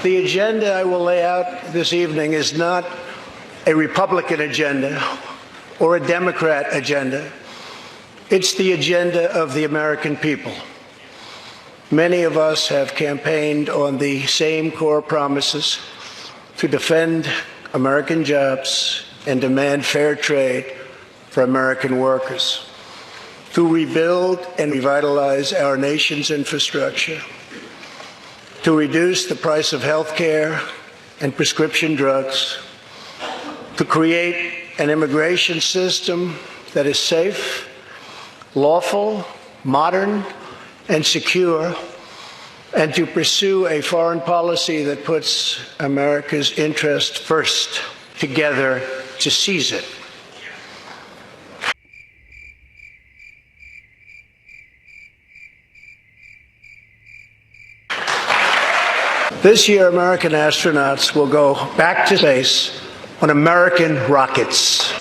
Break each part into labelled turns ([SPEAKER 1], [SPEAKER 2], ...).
[SPEAKER 1] The agenda I will lay out this evening is not a Republican agenda or a Democrat agenda. It's the agenda of the American people. Many of us have campaigned on the same core promises to defend American jobs and demand fair trade for American workers, to rebuild and revitalize our nation's infrastructure, to reduce the price of health care and prescription drugs, to create an immigration system that is safe, lawful, modern, and secure, and to pursue a foreign policy that puts America's interest first, together to seize it. This year, American astronauts will go back to space on American rockets.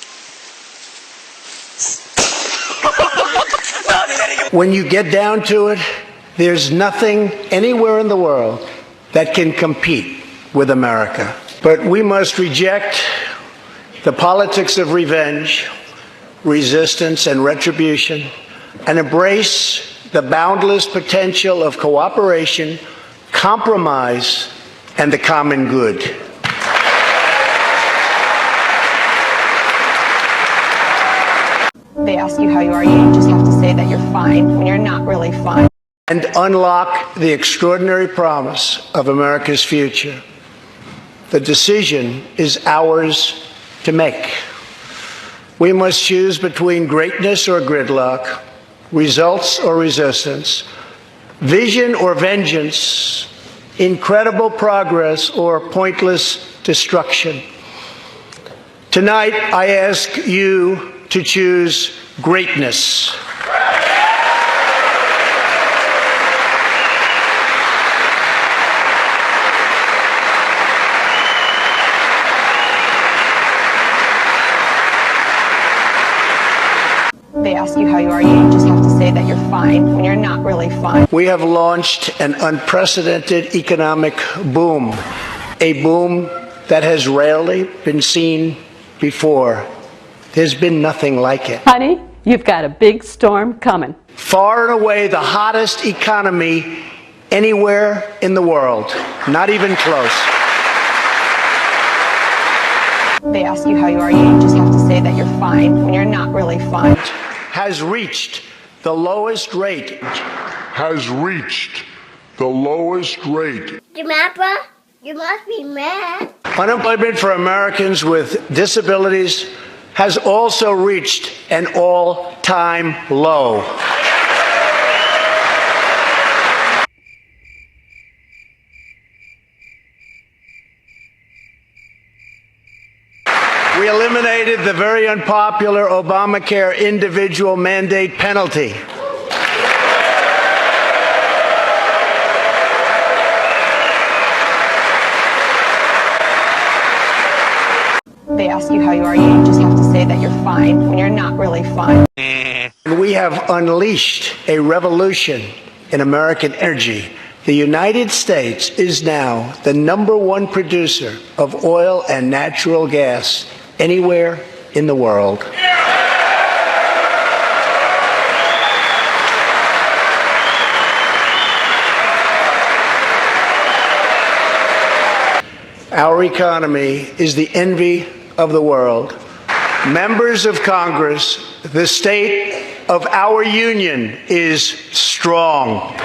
[SPEAKER 1] When you get down to it, there's nothing anywhere in the world that can compete with America. But we must reject the politics of revenge, resistance, and retribution, and embrace the boundless potential of cooperation, compromise, and the common good.
[SPEAKER 2] They ask you how you are, you just have to say that you're fine when you're not really fine.
[SPEAKER 1] And unlock the extraordinary promise of America's future. The decision is ours to make. We must choose between greatness or gridlock, results or resistance, vision or vengeance, incredible progress or pointless destruction. Tonight, I ask you to choose greatness.
[SPEAKER 2] They ask you how you are, you just have to say that you're fine when you're not really fine.
[SPEAKER 1] We have launched an unprecedented economic boom, a boom that has rarely been seen before. There's been nothing like it.
[SPEAKER 3] Honey, you've got a big storm coming.
[SPEAKER 1] Far and away the hottest economy anywhere in the world, not even close.
[SPEAKER 2] They ask you how you are, you just have to say that you're fine when you're not really fine.
[SPEAKER 1] Has reached the lowest rate.
[SPEAKER 4] Samantha, you must be mad.
[SPEAKER 1] Unemployment for Americans with disabilities has also reached an all-time low. We eliminated the very unpopular Obamacare individual mandate penalty.
[SPEAKER 2] They ask you how you are, you just have to say that you're fine when you're not really fine.
[SPEAKER 1] We have unleashed a revolution in American energy. The United States is now the #1 producer of oil and natural gas anywhere in the world. Our economy is the envy of the world. Members of Congress, the state of our union is strong.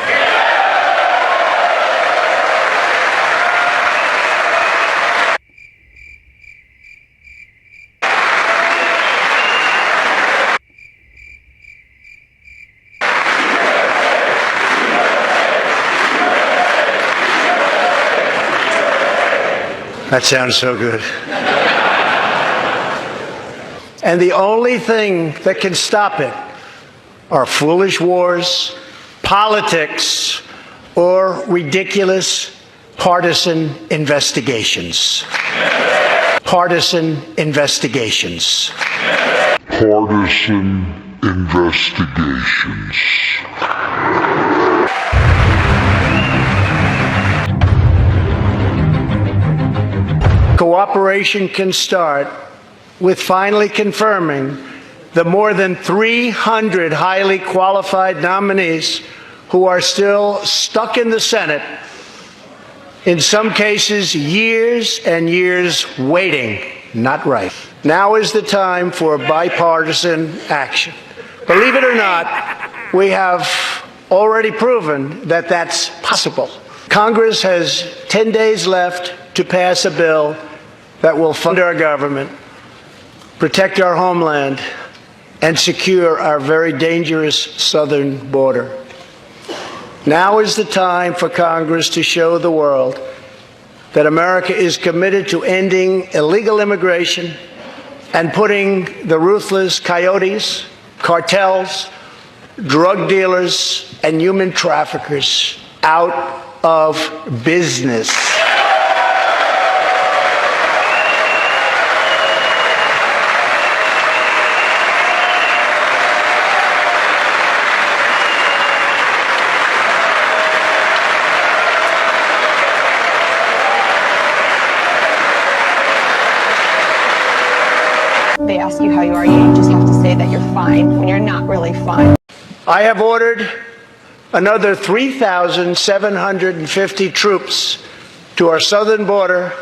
[SPEAKER 1] That sounds so good. And the only thing that can stop it are foolish wars, politics, or ridiculous partisan investigations. Partisan investigations.
[SPEAKER 5] Partisan investigations.
[SPEAKER 1] Cooperation can start with finally confirming the more than 300 highly qualified nominees who are still stuck in the Senate, in some cases years and years waiting. Not right. Now is the time for bipartisan action. Believe it or not, we have already proven that that's possible. Congress has 10 days left to pass a bill that will fund our government, protect our homeland, and secure our very dangerous southern border. Now is the time for Congress to show the world that America is committed to ending illegal immigration and putting the ruthless coyotes, cartels, drug dealers, and human traffickers out of business.
[SPEAKER 2] They ask you how you are, you just have to say that you're fine when you're not really fine.
[SPEAKER 1] I have ordered another 3,750 troops to our southern border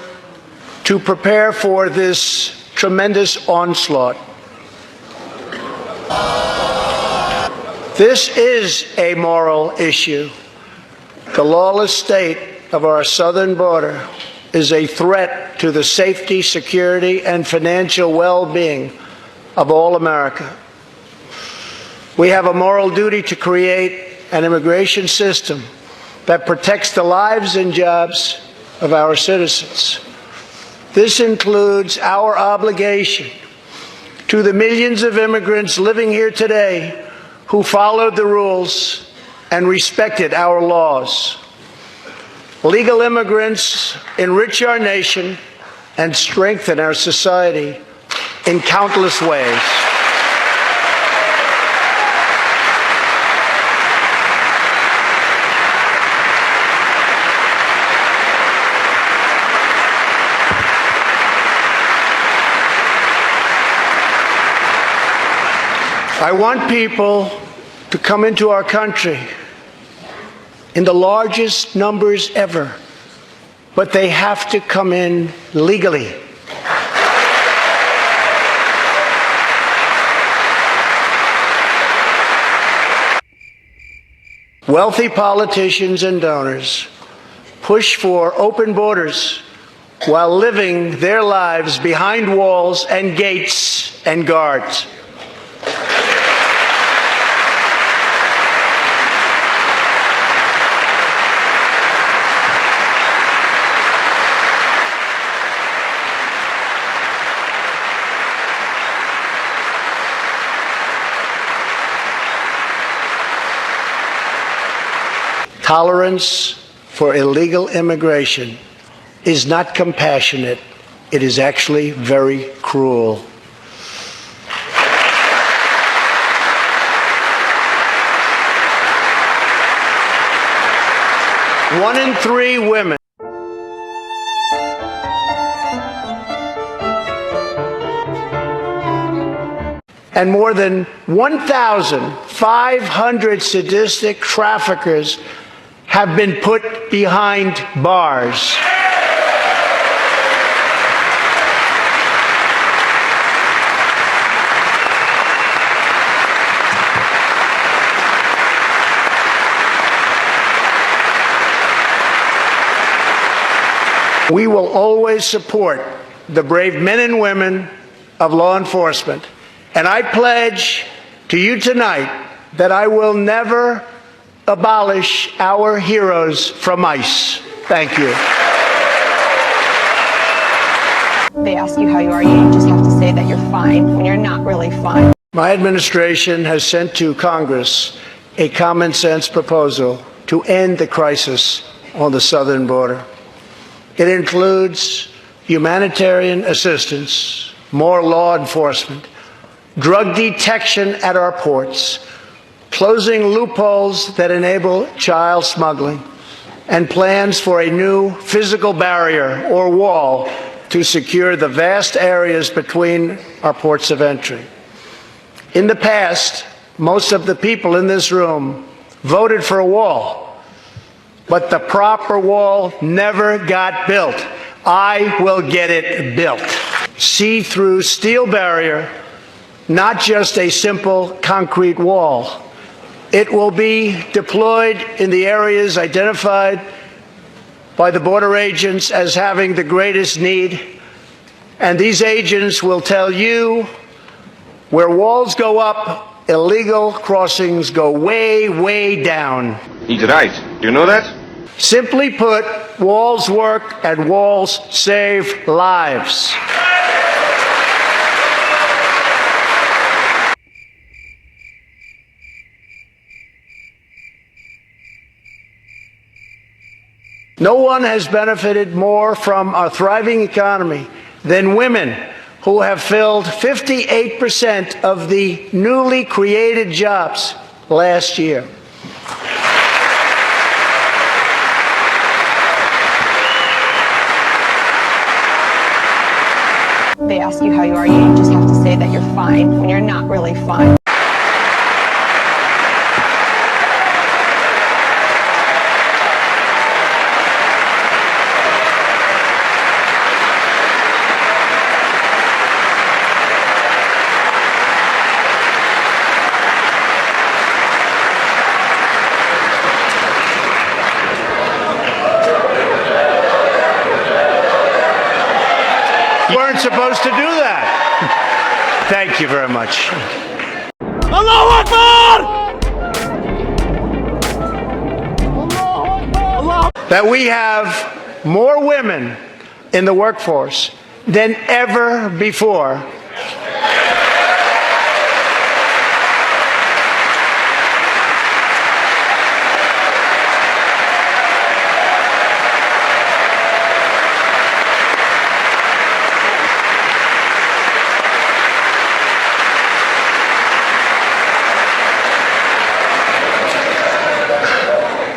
[SPEAKER 1] to prepare for this tremendous onslaught. This is a moral issue. The lawless state of our southern border is a threat to the safety, security, and financial well-being of all America. We have a moral duty to create an immigration system that protects the lives and jobs of our citizens. This includes our obligation to the millions of immigrants living here today who followed the rules and respected our laws. Legal immigrants enrich our nation and strengthen our society in countless ways. I want people to come into our country in the largest numbers ever, but they have to come in legally. Wealthy politicians and donors push for open borders while living their lives behind walls and gates and guards. Tolerance for illegal immigration is not compassionate. It is actually very cruel. One in 3 women and more than 1,500 sadistic traffickers have been put behind bars. We will always support the brave men and women of law enforcement, and I pledge to you tonight that I will never abolish our heroes from ICE. Thank you.
[SPEAKER 2] They ask you how you are, you just have to say that you're fine when you're not really fine.
[SPEAKER 1] My administration has sent to Congress a common sense proposal to end the crisis on the southern border. It includes humanitarian assistance, more law enforcement, drug detection at our ports, closing loopholes that enable child smuggling, and plans for a new physical barrier or wall to secure the vast areas between our ports of entry. In the past, most of the people in this room voted for a wall, but the proper wall never got built. I will get it built. See-through steel barrier, not just a simple concrete wall. It will be deployed in the areas identified by the border agents as having the greatest need, and these agents will tell you where walls go up, illegal crossings go way, way down.
[SPEAKER 6] He's right. Do you know that?
[SPEAKER 1] Simply put, walls work and walls save lives. No one has benefited more from our thriving economy than women, who have filled 58% of the newly created jobs last year.
[SPEAKER 2] They ask you how you are, you just have to say that you're fine when you're not really fine.
[SPEAKER 1] Weren't supposed to do that. Thank you very much.
[SPEAKER 7] Allahu Akbar!
[SPEAKER 1] That we have more women in the workforce than ever before.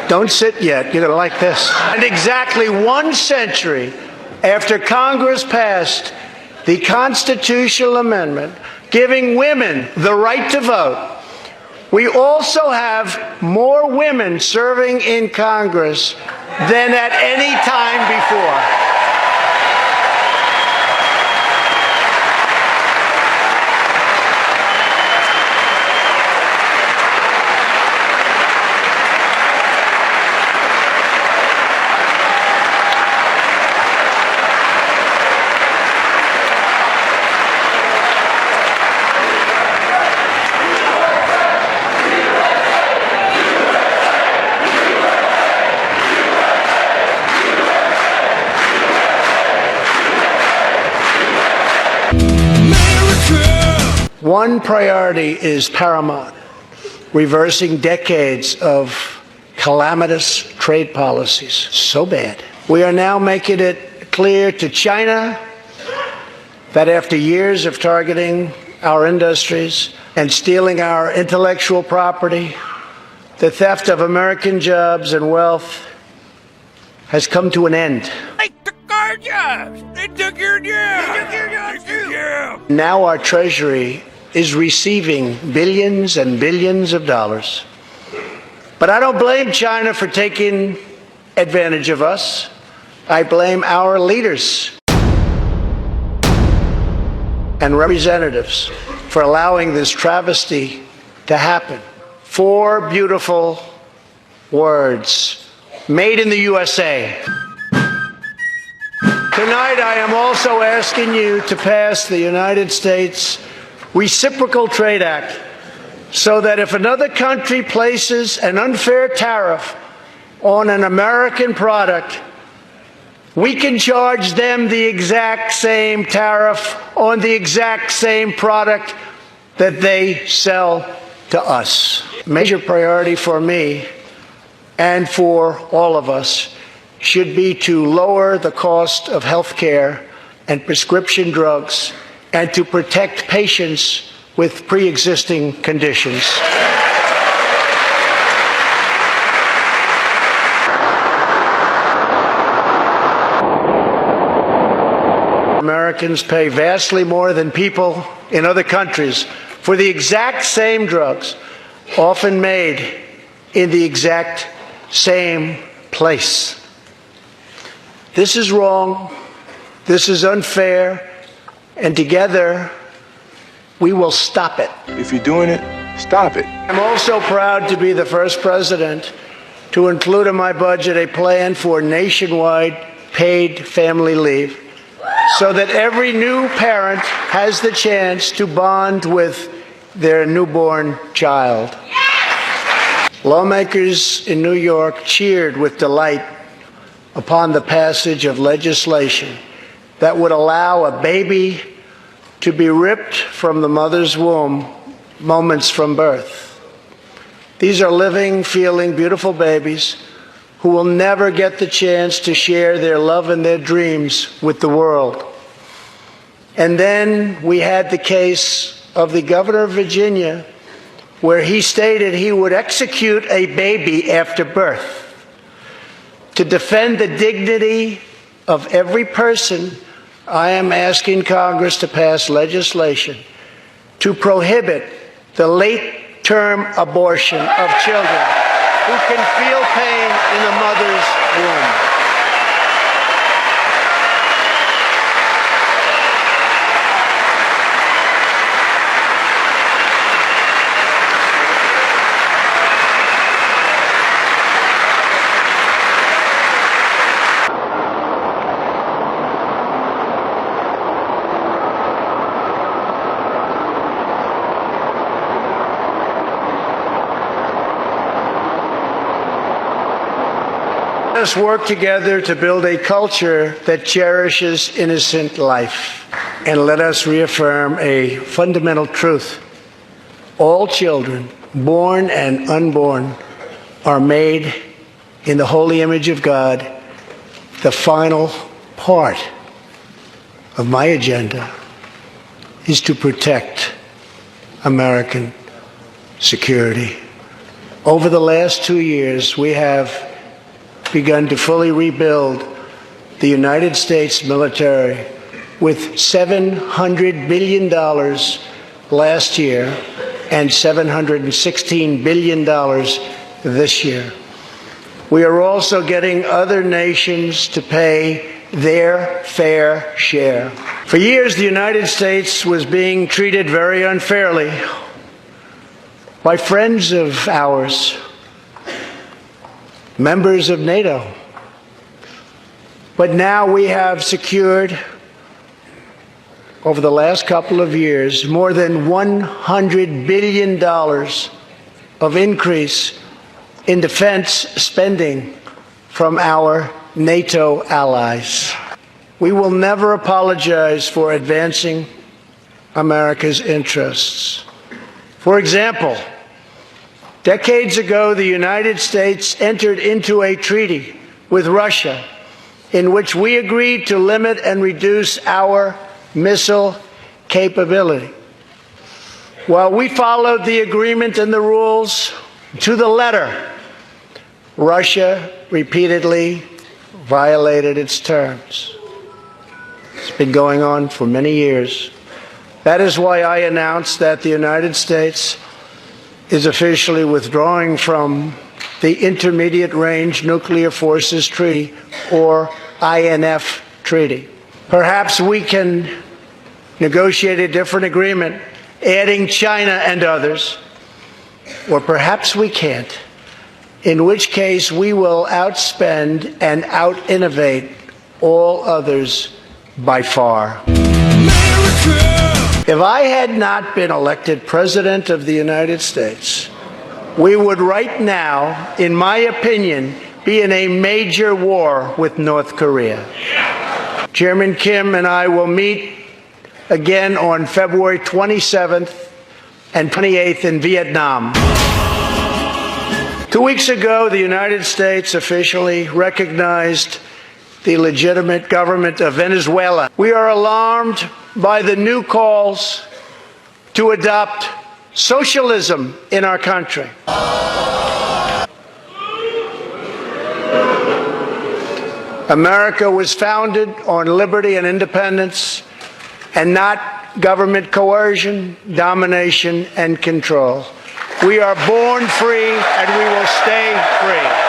[SPEAKER 1] Don't sit yet. You're going to like this. And exactly 1 century after Congress passed the constitutional amendment giving women the right to vote, we also have more women serving in Congress than at any time before. One priority is paramount: reversing decades of calamitous trade policies. So bad. We are now making it clear to China that after years of targeting our industries and stealing our intellectual property, the theft of American jobs and wealth has come to an end.
[SPEAKER 7] They took our jobs! They took your jobs! They took your jobs too!
[SPEAKER 1] Now our Treasury is receiving billions and billions of dollars. But I don't blame China for taking advantage of us. I blame our leaders and representatives for allowing this travesty to happen. 4 beautiful words: made in the USA. Tonight I am also asking you to pass the United States Reciprocal Trade Act, so that if another country places an unfair tariff on an American product, We can charge them the exact same tariff on the exact same product that they sell to us. Major priority for me and for all of us should be to lower the cost of health care and prescription drugs and to protect patients with pre-existing conditions. Americans pay vastly more than people in other countries for the exact same drugs, often made in the exact same place. This is wrong, this is unfair, and together we will stop it.
[SPEAKER 8] If you're doing it, stop it.
[SPEAKER 1] I'm also proud to be the first president to include in my budget a plan for nationwide paid family leave so that every new parent has the chance to bond with their newborn child. Lawmakers in New York cheered with delight upon the passage of legislation that would allow a baby to be ripped from the mother's womb moments from birth. These are living, feeling, beautiful babies who will never get the chance to share their love and their dreams with the world. And then we had the case of the governor of Virginia, where he stated he would execute a baby after birth. To defend the dignity of every person, I am asking Congress to pass legislation to prohibit the late-term abortion of children who can feel pain in the mother's womb. Let us work together to build a culture that cherishes innocent life. And let us reaffirm a fundamental truth. All children, born and unborn, are made in the holy image of God. The final part of my agenda is to protect American security. Over the last 2 years, we have begun to fully rebuild the United States military with $700 billion last year and $716 billion this year. We are also getting other nations to pay their fair share. For years, the United States was being treated very unfairly by friends of ours, members of NATO. But now we have secured, over the last couple of years, more than $100 billion of increase in defense spending from our NATO allies. We will never apologize for advancing America's interests. For example, decades ago, the United States entered into a treaty with Russia in which we agreed to limit and reduce our missile capability. While we followed the agreement and the rules to the letter, Russia repeatedly violated its terms. It's been going on for many years. That is why I announced that the United States is officially withdrawing from the Intermediate Range Nuclear Forces Treaty, or INF Treaty. Perhaps we can negotiate a different agreement, adding China and others, or perhaps we can't, in which case we will outspend and out-innovate all others by far. If I had not been elected President of the United States, we would right now, in my opinion, be in a major war with North Korea. Chairman Kim and I will meet again on February 27th and 28th in Vietnam. 2 weeks ago, the United States officially recognized the legitimate government of Venezuela. We are alarmed by the new calls to adopt socialism in our country. America was founded on liberty and independence, and not government coercion, domination, and control. We are born free, and we will stay free.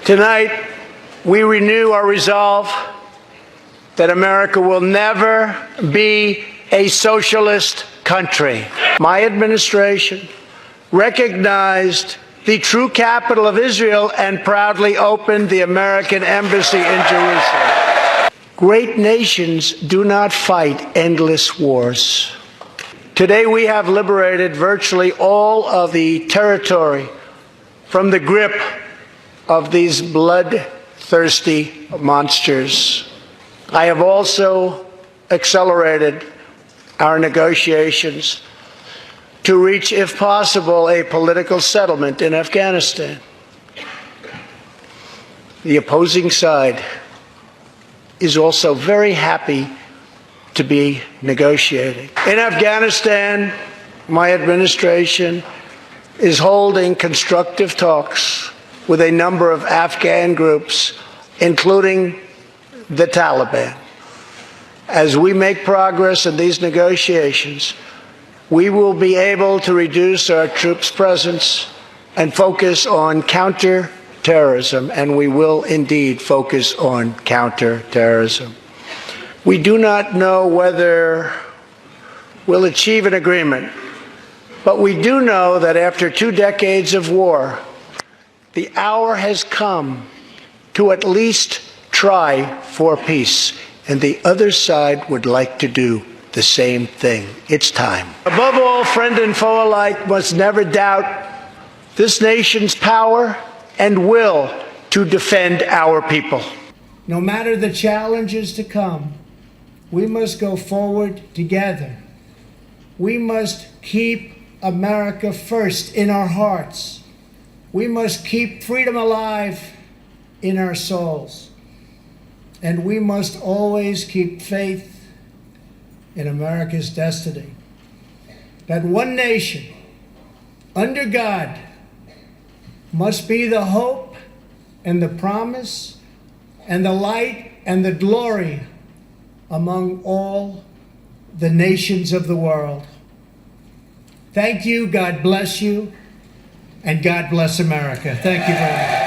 [SPEAKER 1] Tonight, we renew our resolve that America will never be a socialist country. My administration recognized the true capital of Israel and proudly opened the American embassy in Jerusalem. Great nations do not fight endless wars. Today, we have liberated virtually all of the territory from the grip of these bloodthirsty monsters. I have also accelerated our negotiations to reach, if possible, a political settlement in Afghanistan. The opposing side is also very happy to be negotiating. In Afghanistan, my administration is holding constructive talks with a number of Afghan groups, including the Taliban. As we make progress in these negotiations, we will be able to reduce our troops' presence and focus on counterterrorism, and we will indeed focus on counterterrorism. We do not know whether we'll achieve an agreement, but we do know that after 2 decades of war, the hour has come to at least try for peace, and the other side would like to do the same thing. It's time. Above all, friend and foe alike must never doubt this nation's power and will to defend our people. No matter the challenges to come, we must go forward together. We must keep America first in our hearts. We must keep freedom alive in our souls. And we must always keep faith in America's destiny. That one nation, under God, must be the hope and the promise and the light and the glory among all the nations of the world. Thank you, God bless you, and God bless America. Thank you very much.